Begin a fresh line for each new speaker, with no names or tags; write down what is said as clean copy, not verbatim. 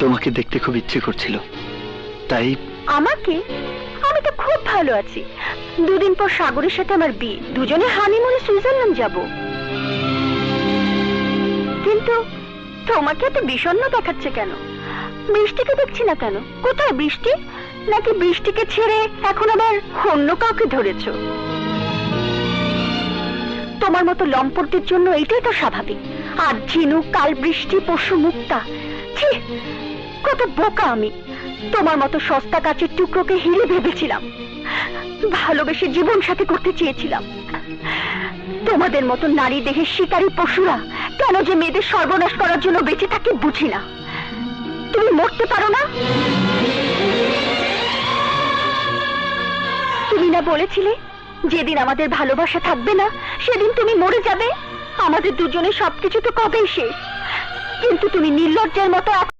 তোমাকে দেখতে খুব ইচ্ছে করছিল, তাই।
আমাকে? আমি তো খুব ভালো আছি। দুদিন পর সাগরের সাথে আমার বিয়ে, দুজনে হানিমুনে সুইজারল্যান্ড যাব। কিন্তু তোমাকে এত বিষণ্ণ দেখাচ্ছে কেন? বৃষ্টিকে দেখছি না কেন? কোথায় বৃষ্টি? নাকি বৃষ্টিকে ছেড়ে এখন আবার অন্য কাউকে ধরেছো? তোমার মতো লম্পটদের জন্য এইটাই তো স্বাভাবিক। আজ ঝিনুক, কাল বৃষ্টি, পরশু মুক্তা। ছি, কত বোকা আমি! তোমার মতো সস্তা কাচের টুকরোকে হিরে ভেবেছিলাম, ভালোবেসে জীবন সাথী করতে চেয়েছিলাম। তোমাদের মতো নারী দেহের শিকারী পশুরা কেন যে মেয়েদের সর্বনাশ করার জন্য বেঁচে থাকে বুঝি না। তুমি মরতে পারো না? তুমি না বলেছিলে যেদিন আমাদের ভালোবাসা থাকবে না সেদিন তুমি মরে যাবে? আমাদের দুজনের সবকিছু তো কবেই শেষ, কিন্তু তুমি নির্লজ্জের মতো